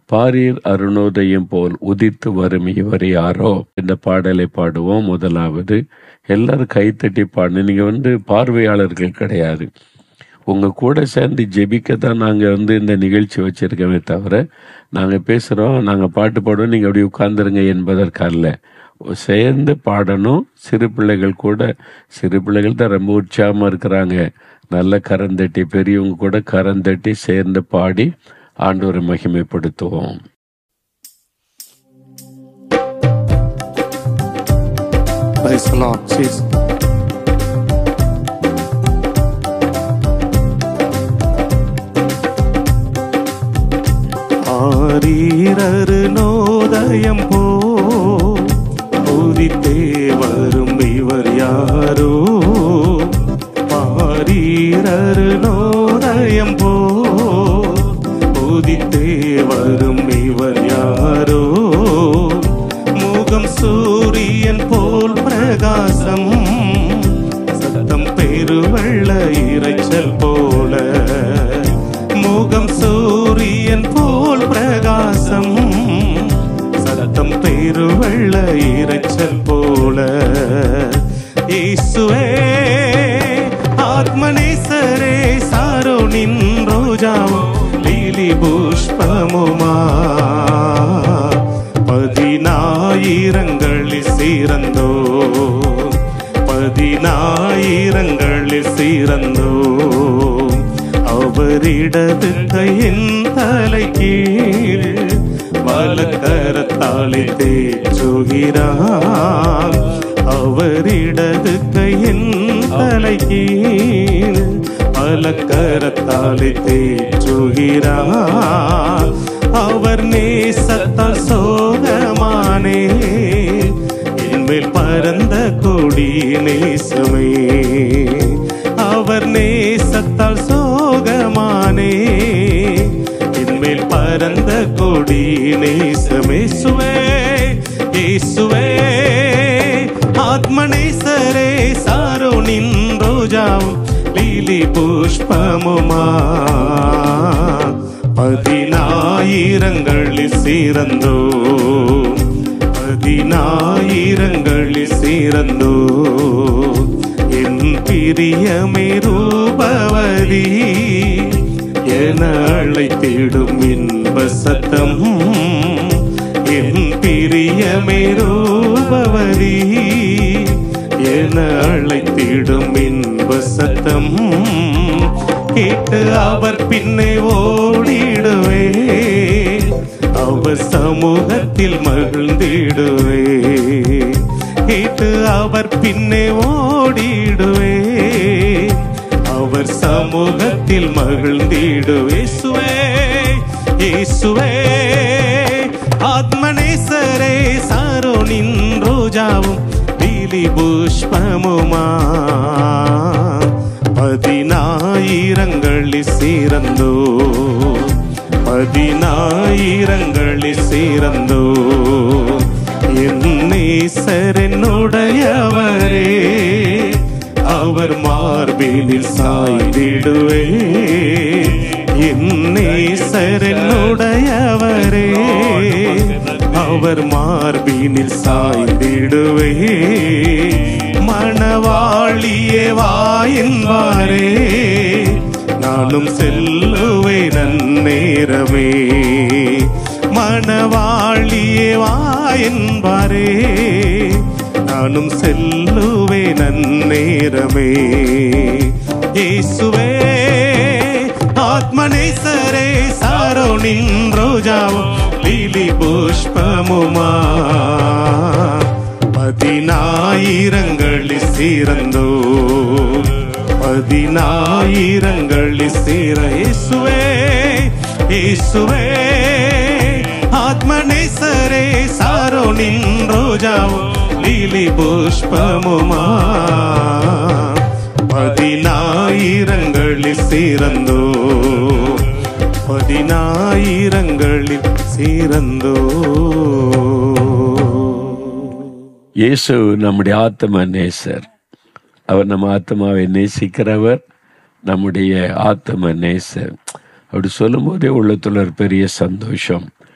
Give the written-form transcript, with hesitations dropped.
பாரீர் அருணோதயம் போல் உதித்து வரும் இவர் யாரோ. இந்த பாடலை பாடுவோம். முதலாவது எல்லாரும் கைத்தட்டி பாடணும். நீங்க பார்வையாளர்கள் கிடையாது, உங்க கூட சேர்ந்து ஜெபிக்க தான் நாங்கள் இந்த நிகழ்ச்சி வச்சிருக்கோமே தவிர, நாங்கள் பேசுகிறோம், நாங்கள் பாட்டு பாடுவோம், நீங்கள் அப்படி உட்கார்ந்துருங்க என்பதற்கல்ல. சேர்ந்து பாடணும். சிறு பிள்ளைகள் தான் ரொம்ப உற்சாகமாக இருக்கிறாங்க. நல்ல கரந்தட்டி, பெரியவங்க கூட கரந்தட்டி சேர்ந்து பாடி ஆண்டவரை மகிமைப்படுத்துவோம். Praise the Lord. Jesus. ஆரீரருணோதயம் போ உதித்தே வரும் இவர் யாரோ. ஆரீரருணோதயம் போ உதித்தே வரும் இவர் யாரோ. முகம் சூரியன் போல் பிரகாசம், சத்தம் பெருவெள்ள இரைச்சல் போல. முகம் சூரியன் போல் பிரகாசம், சத்தம் பெருவெள்ள இரைச்சல் போல. இயேசுவே ஆத்மநேசரே, சாரோனின் ரோஜாவும் லீலி புஷ்பமுமா. பதினாயிரங்களில் சிறந்தோ, பதினாயிரங்களில் சிறந்தோ. அவரிடது கையின் தலை கீழ் வலக்கரத்தாலே தேற்றுகிறார். அவரிடது கையின் தலை கீழ் வலக்கரத்தாலே தேற்றுகிறார். அவர் நேசத்தால் சோகமானே, என்மேல் பரந்த கொடி நேசமே. அவர் நேசத்தால் சோகமானே, என்மேல் பரந்த கொடி நேசமே. இயேசுவே ஆத்மநேசரே, சாரோனின் ரோஜாவும் லீலி புஷ்பமுமா. பதினாயிரங்களில் சிறந்தோ, பதினாயிரங்களில் சிறந்தோ. என் பிரியமே ரூபவதி என அழைத்திடும் இன்ப சத்தம். என் பிரியமே ரூபவதி என அழைத்திடும் இன்ப சத்தம். கேட்டு அவர் பின்னே ஓடிடுவே, அவர் சமூகத்தில் மகிழ்ந்திடுவே. கேட்டு அவர் பின்னே ஓடிடுவே, அவர் சமூகத்தில் மகிழ்ந்திடுவே. இயேசுவே ஆத்மநேசரே, சாரோனின் ரோஜாவும் லீலி புஷ்பமுமா. பதினாயிரங்களில் சிறந்தோ, பதினாயிரங்களில் சிறந்தோ. என் நேசர் என்னுடையவரே, அவர் மார்பினில் சாய்ந்திடுவே. என் நேசர் என்னுடையவரே, அவர் மார்பினில் சாய்ந்திடுவே. மணவாளியே வா என்பாரே, நானும் செல்லுவேன் நன்னேரமே. மணவாளியே வா என்பாரே, நானும் செல்லுவேன் நன்னேரமே. இயேசுவே ஆத்மநேசரே, சாரோனின் ரோஜாவும் லீலி புஷ்பமுமா. பதினாயிரங்களில் சிறந்தோ, பதினாயிரங்களில் சிற. இயேசுவே ஆத்மநேசரே, சாரோனின் ரோஜாவும் லீலி புஷ்பமுமா. பதினாயிரங்களில் சிறந்தோ, பதினாயிரங்களில் சிறந்தோ. இயேசு நம்முடைய ஆத்ம நேசர். அவர் நம்ம ஆத்மாவை நேசிக்கிறவர், நம்முடைய ஆத்ம நேசர். அப்படி சொல்லும் போதே உள்ளத்துல ஒரு பெரிய சந்தோஷம்.